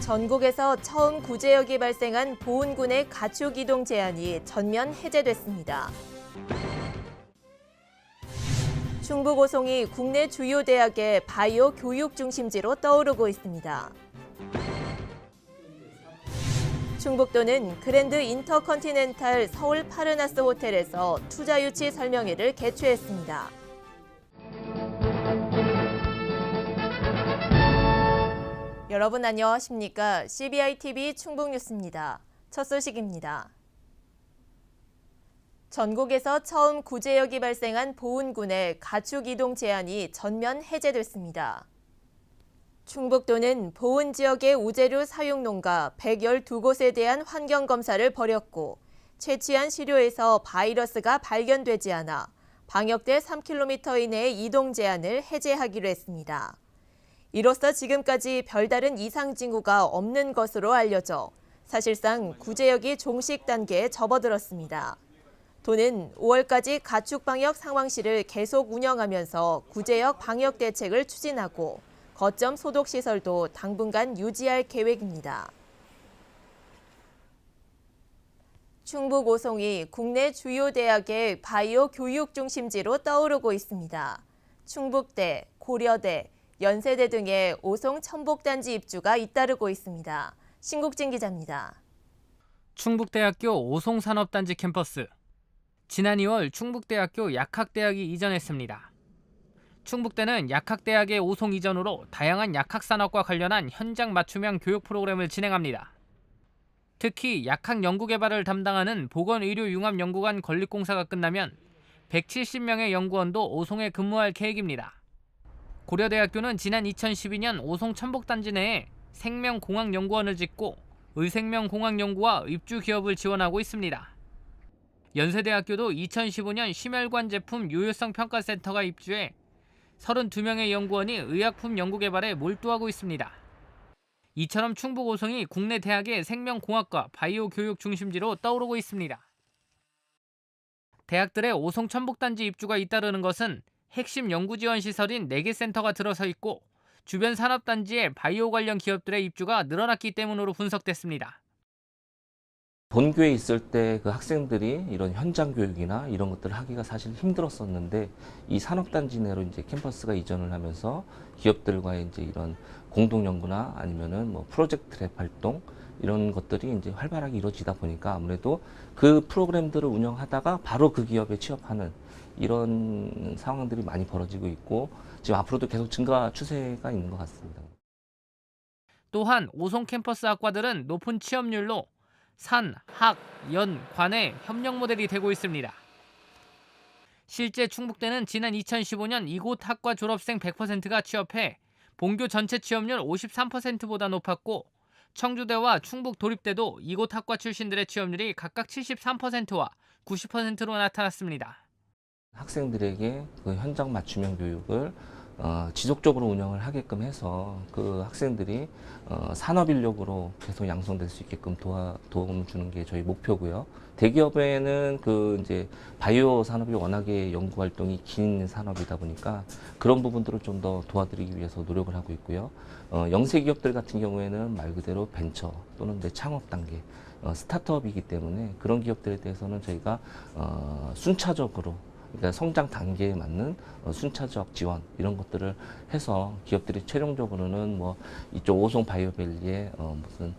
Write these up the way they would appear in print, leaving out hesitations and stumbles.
전국에서 처음 구제역이 발생한 보은군의 가축 이동 제한이 전면 해제됐습니다. 충북 오송이 국내 주요 대학의 바이오 교육 중심지로 떠오르고 있습니다. 충북도는 그랜드 인터컨티넨탈 서울 파르나스 호텔에서 투자 유치 설명회를 개최했습니다. 여러분 안녕하십니까? CBI-TV 충북뉴스입니다. 첫 소식입니다. 전국에서 처음 구제역이 발생한 보은군의 가축 이동 제한이 전면 해제됐습니다. 충북도는 보은 지역의 우제류 사육 농가 112곳에 대한 환경검사를 벌였고 채취한 시료에서 바이러스가 발견되지 않아 방역대 3km 이내의 이동 제한을 해제하기로 했습니다. 이로써 지금까지 별다른 이상 징후가 없는 것으로 알려져 사실상 구제역이 종식 단계에 접어들었습니다. 도는 5월까지 가축 방역 상황실을 계속 운영하면서 구제역 방역 대책을 추진하고 거점 소독 시설도 당분간 유지할 계획입니다. 충북 오송이 국내 주요 대학의 바이오 교육 중심지로 떠오르고 있습니다. 충북대, 고려대, 연세대 등의 오송 첨복단지 입주가 잇따르고 있습니다. 신국진 기자입니다. 충북대학교 오송산업단지 캠퍼스. 지난 2월 충북대학교 약학대학이 이전했습니다. 충북대는 약학대학의 오송 이전으로 다양한 약학산업과 관련한 현장 맞춤형 교육 프로그램을 진행합니다. 특히 약학 연구개발을 담당하는 보건의료융합연구관 건립공사가 끝나면 170명의 연구원도 오송에 근무할 계획입니다. 고려대학교는 지난 2012년 오송 첨복단지 내에 생명공학연구원을 짓고 의생명공학연구와 입주 기업을 지원하고 있습니다. 연세대학교도 2015년 심혈관 제품 유효성 평가센터가 입주해 32명의 연구원이 의약품 연구개발에 몰두하고 있습니다. 이처럼 충북 오송이 국내 대학의 생명공학과 바이오 교육 중심지로 떠오르고 있습니다. 대학들의 오송 첨복단지 입주가 잇따르는 것은 핵심 연구지원 시설인 4개 센터가 들어서 있고 주변 산업단지에 바이오 관련 기업들의 입주가 늘어났기 때문으로 분석됐습니다. 본교에 있을 때 그 학생들이 이런 현장 교육이나 이런 것들을 하기가 사실 힘들었었는데 이 산업단지 내로 이제 캠퍼스가 이전을 하면서 기업들과의 이제 이런 공동 연구나 아니면은 뭐 프로젝트 랩 활동 이런 것들이 이제 활발하게 이루어지다 보니까 아무래도 그 프로그램들을 운영하다가 바로 그 기업에 취업하는 이런 상황들이 많이 벌어지고 있고 지금 앞으로도 계속 증가 추세가 있는 것 같습니다. 또한 오송 캠퍼스 학과들은 높은 취업률로 산, 학, 연, 관의 협력 모델이 되고 있습니다. 실제 충북대는 지난 2015년 이곳 학과 졸업생 100%가 취업해 본교 전체 취업률 53%보다 높았고 청주대와 충북도립대도 이곳 학과 출신들의 취업률이 각각 73%와 90%로 나타났습니다. 학생들에게 그 현장 맞춤형 교육을 지속적으로 운영을 하게끔 해서 그 학생들이 산업 인력으로 계속 양성될 수 있게끔 도움을 주는 게 저희 목표고요. 대기업에는 그 이제 바이오 산업이 워낙에 연구 활동이 긴 산업이다 보니까 그런 부분들을 좀 더 도와드리기 위해서 노력을 하고 있고요. 영세 기업들 같은 경우에는 말 그대로 벤처 또는 이제 창업 단계 스타트업이기 때문에 그런 기업들에 대해서는 저희가 순차적으로 그러니까 성장 단계에 맞는 순차적 지원 이런 것들을 해서 기업들이 최종적으로는 뭐 이쪽 오송 바이오밸리의 무슨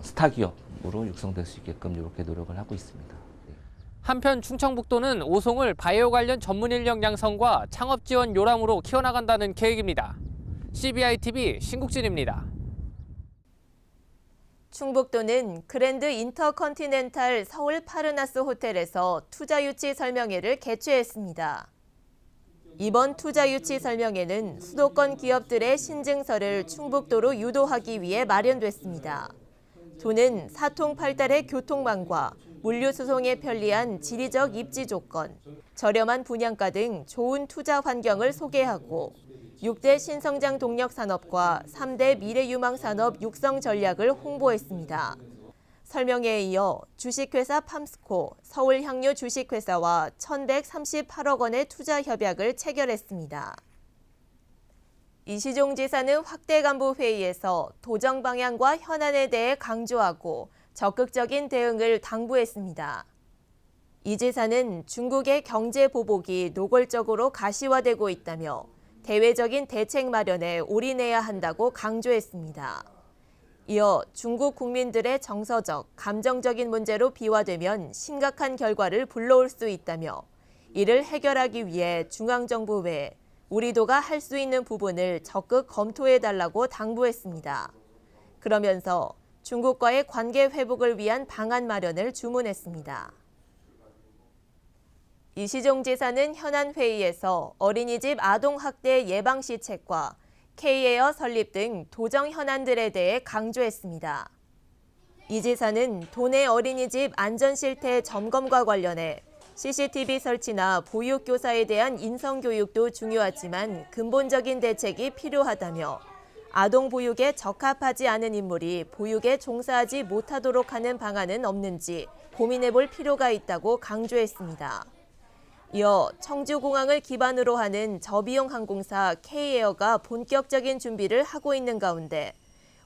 스타 기업으로 육성될 수 있게끔 이렇게 노력을 하고 있습니다. 네. 한편 충청북도는 오송을 바이오 관련 전문 인력 양성과 창업 지원 요람으로 키워나간다는 계획입니다. CBI-TV 신국진입니다. 충북도는 그랜드 인터컨티넨탈 서울 파르나스 호텔에서 투자 유치 설명회를 개최했습니다. 이번 투자 유치 설명회는 수도권 기업들의 신증서를 충북도로 유도하기 위해 마련됐습니다. 도는 사통팔달의 교통망과 물류 수송에 편리한 지리적 입지 조건, 저렴한 분양가 등 좋은 투자 환경을 소개하고 6대 신성장 동력 산업과 3대 미래유망 산업 육성 전략을 홍보했습니다. 설명회에 이어 주식회사 팜스코, 서울향유 주식회사와 1,138억 원의 투자 협약을 체결했습니다. 이시종 지사는 확대 간부 회의에서 도정 방향과 현안에 대해 강조하고 적극적인 대응을 당부했습니다. 이 지사는 중국의 경제 보복이 노골적으로 가시화되고 있다며 대외적인 대책 마련에 올인해야 한다고 강조했습니다. 이어 중국 국민들의 정서적, 감정적인 문제로 비화되면 심각한 결과를 불러올 수 있다며 이를 해결하기 위해 중앙정부 외에 우리도가 할 수 있는 부분을 적극 검토해달라고 당부했습니다. 그러면서 중국과의 관계 회복을 위한 방안 마련을 주문했습니다. 이시종 지사는 현안 회의에서 어린이집 아동학대 예방 시책과 K에어 설립 등 도정 현안들에 대해 강조했습니다. 이 지사는 도내 어린이집 안전실태 점검과 관련해 CCTV 설치나 보육교사에 대한 인성교육도 중요하지만 근본적인 대책이 필요하다며 아동 보육에 적합하지 않은 인물이 보육에 종사하지 못하도록 하는 방안은 없는지 고민해볼 필요가 있다고 강조했습니다. 이어 청주공항을 기반으로 하는 저비용 항공사 K에어가 본격적인 준비를 하고 있는 가운데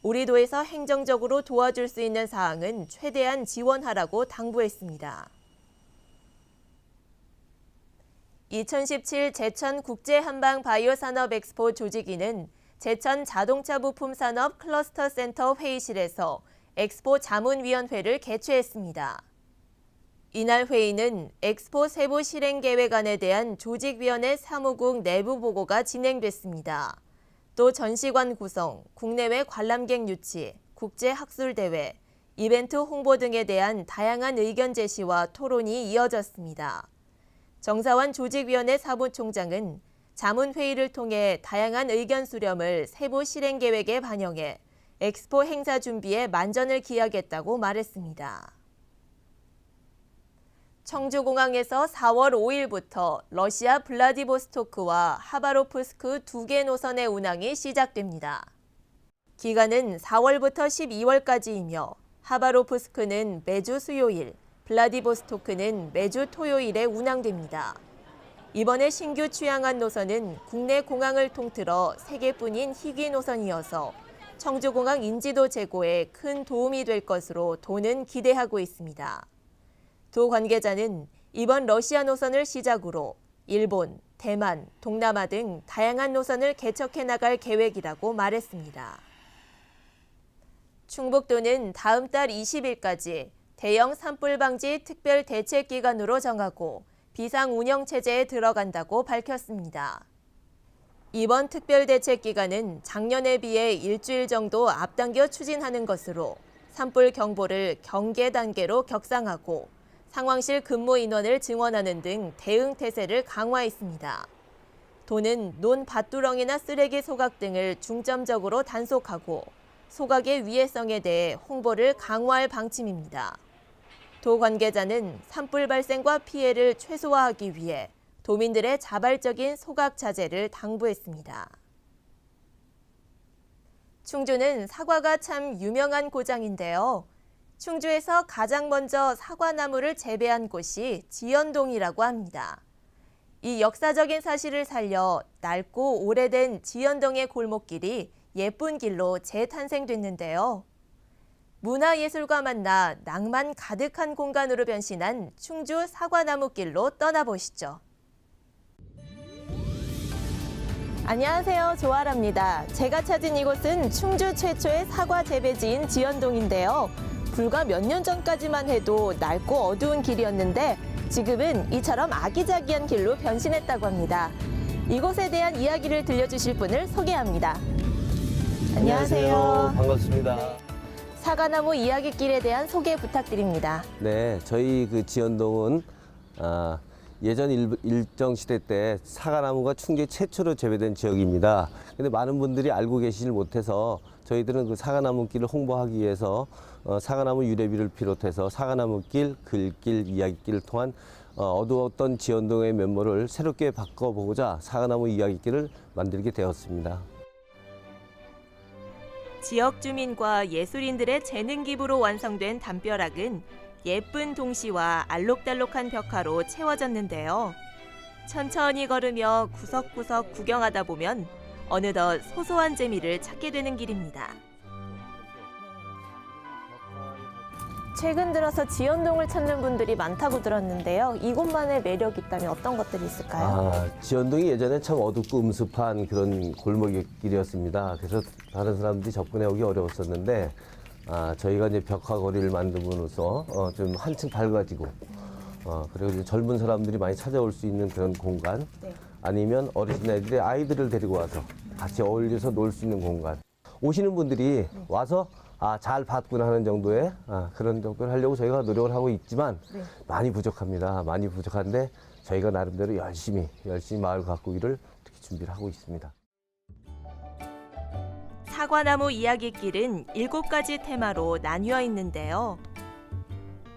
우리도에서 행정적으로 도와줄 수 있는 사항은 최대한 지원하라고 당부했습니다. 2017 제천 국제한방바이오산업 엑스포 조직위는 제천 자동차 부품 산업 클러스터 센터 회의실에서 엑스포 자문위원회를 개최했습니다. 이날 회의는 엑스포 세부 실행 계획안에 대한 조직위원회 사무국 내부 보고가 진행됐습니다. 또 전시관 구성, 국내외 관람객 유치, 국제학술대회, 이벤트 홍보 등에 대한 다양한 의견 제시와 토론이 이어졌습니다. 정사환 조직위원회 사무총장은 자문회의를 통해 다양한 의견 수렴을 세부 실행 계획에 반영해 엑스포 행사 준비에 만전을 기하겠다고 말했습니다. 청주공항에서 4월 5일부터 러시아 블라디보스토크와 하바로프스크 2개 노선의 운항이 시작됩니다. 기간은 4월부터 12월까지이며 하바로프스크는 매주 수요일, 블라디보스토크는 매주 토요일에 운항됩니다. 이번에 신규 취항한 노선은 국내 공항을 통틀어 3개뿐인 희귀 노선이어서 청주공항 인지도 제고에 큰 도움이 될 것으로 도는 기대하고 있습니다. 도 관계자는 이번 러시아 노선을 시작으로 일본, 대만, 동남아 등 다양한 노선을 개척해 나갈 계획이라고 말했습니다. 충북도는 다음 달 20일까지 대형 산불 방지 특별 대책 기간으로 정하고 비상 운영 체제에 들어간다고 밝혔습니다. 이번 특별 대책 기간은 작년에 비해 일주일 정도 앞당겨 추진하는 것으로 산불 경보를 경계 단계로 격상하고 상황실 근무 인원을 증원하는 등 대응 태세를 강화했습니다. 도는 논밭두렁이나 쓰레기 소각 등을 중점적으로 단속하고 소각의 위해성에 대해 홍보를 강화할 방침입니다. 도 관계자는 산불 발생과 피해를 최소화하기 위해 도민들의 자발적인 소각 자제를 당부했습니다. 충주는 사과가 참 유명한 고장인데요. 충주에서 가장 먼저 사과나무를 재배한 곳이 지연동이라고 합니다. 이 역사적인 사실을 살려 낡고 오래된 지연동의 골목길이 예쁜 길로 재탄생됐는데요. 문화예술과 만나 낭만 가득한 공간으로 변신한 충주 사과나무길로 떠나보시죠. 안녕하세요, 조아라입니다. 제가 찾은 이곳은 충주 최초의 사과 재배지인 지연동인데요. 불과 몇 년 전까지만 해도 낡고 어두운 길이었는데 지금은 이처럼 아기자기한 길로 변신했다고 합니다. 이곳에 대한 이야기를 들려주실 분을 소개합니다. 안녕하세요. 반갑습니다. 사과나무 이야기길에 대한 소개 부탁드립니다. 네, 저희 그 지연동은 예전 일정시대 때 사과나무가 충주 최초로 재배된 지역입니다. 근데 많은 분들이 알고 계시질 못해서 저희들은 그 사과나무길을 홍보하기 위해서 사과나무 유래비를 비롯해서 사과나무길, 글길, 이야기길을 통한 어두웠던 지연동의 면모를 새롭게 바꿔보고자 사과나무 이야기길을 만들게 되었습니다. 지역 주민과 예술인들의 재능 기부로 완성된 담벼락은 예쁜 동시와 알록달록한 벽화로 채워졌는데요. 천천히 걸으며 구석구석 구경하다 보면 어느덧 소소한 재미를 찾게 되는 길입니다. 최근 들어서 지연동을 찾는 분들이 많다고 들었는데요. 이곳만의 매력이 있다면 어떤 것들이 있을까요? 지연동이 예전에 참 어둡고 음습한 그런 골목길이었습니다. 그래서 다른 사람들이 접근해오기 어려웠었는데 저희가 이제 벽화 거리를 만듦으로써 좀 한층 밝아지고 그리고 이제 젊은 사람들이 많이 찾아올 수 있는 그런 공간, 네. 아니면 어르신들이 아이들을 데리고 와서 같이 어울려서 놀 수 있는 공간. 오시는 분들이 와서 잘 봤구나 하는 정도의 그런 정도를 하려고 저희가 노력을 하고 있지만 네. 많이 부족합니다. 많이 부족한데 저희가 나름대로 열심히 마을 가꾸기를 이렇게 준비를 하고 있습니다. 사과나무 이야기길은 7가지 테마로 나뉘어 있는데요.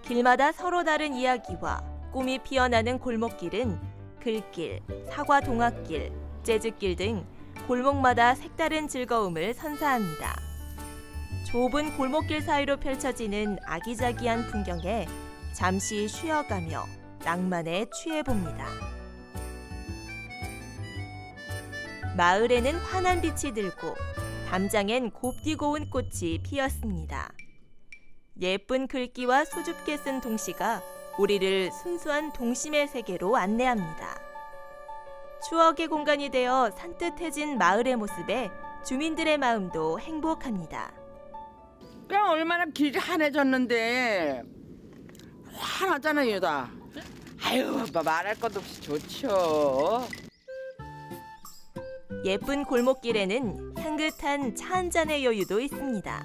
길마다 서로 다른 이야기와 꿈이 피어나는 골목길은 글길, 사과 동학길, 재즈길 등 골목마다 색다른 즐거움을 선사합니다. 좁은 골목길 사이로 펼쳐지는 아기자기한 풍경에 잠시 쉬어가며 낭만에 취해봅니다. 마을에는 환한 빛이 들고 담장엔 곱디 고운 꽃이 피었습니다. 예쁜 글귀와 수줍게 쓴 동시가 우리를 순수한 동심의 세계로 안내합니다. 추억의 공간이 되어 산뜻해진 마을의 모습에 주민들의 마음도 행복합니다. 그냥 얼마나 길이 환해졌는데 환하잖아요 다. 아유 말할 것도 없이 좋죠. 예쁜 골목길에는 향긋한 차 한 잔의 여유도 있습니다.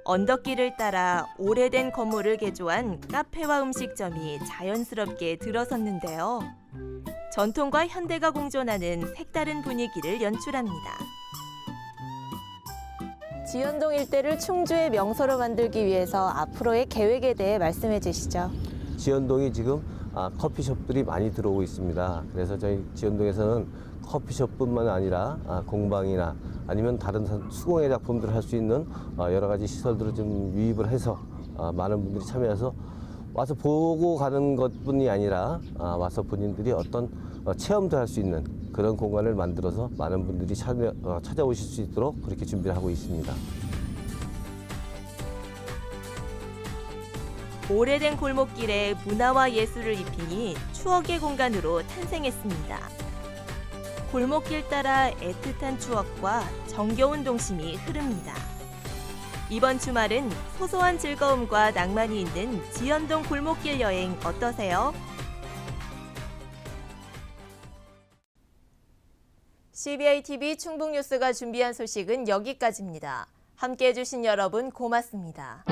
언덕길을 따라 오래된 건물을 개조한 카페와 음식점이 자연스럽게 들어섰는데요. 전통과 현대가 공존하는 색다른 분위기를 연출합니다. 지연동 일대를 충주의 명소로 만들기 위해서 앞으로의 계획에 대해 말씀해 주시죠. 지연동이 지금 커피숍들이 많이 들어오고 있습니다. 그래서 저희 지연동에서는 커피숍뿐만 아니라 공방이나 아니면 다른 수공예 작품들을 할 수 있는 여러 가지 시설들을 좀 유입을 해서 많은 분들이 참여해서 와서 보고 가는 것뿐이 아니라 와서 본인들이 어떤 체험도 할 수 있는 그런 공간을 만들어서 많은 분들이 찾아오실 수 있도록 그렇게 준비를 하고 있습니다. 오래된 골목길에 문화와 예술을 입히니 추억의 공간으로 탄생했습니다. 골목길 따라 애틋한 추억과 정겨운 동심이 흐릅니다. 이번 주말은 소소한 즐거움과 낭만이 있는 지연동 골목길 여행 어떠세요? CBI-TV 충북뉴스가 준비한 소식은 여기까지입니다. 함께해 주신 여러분 고맙습니다.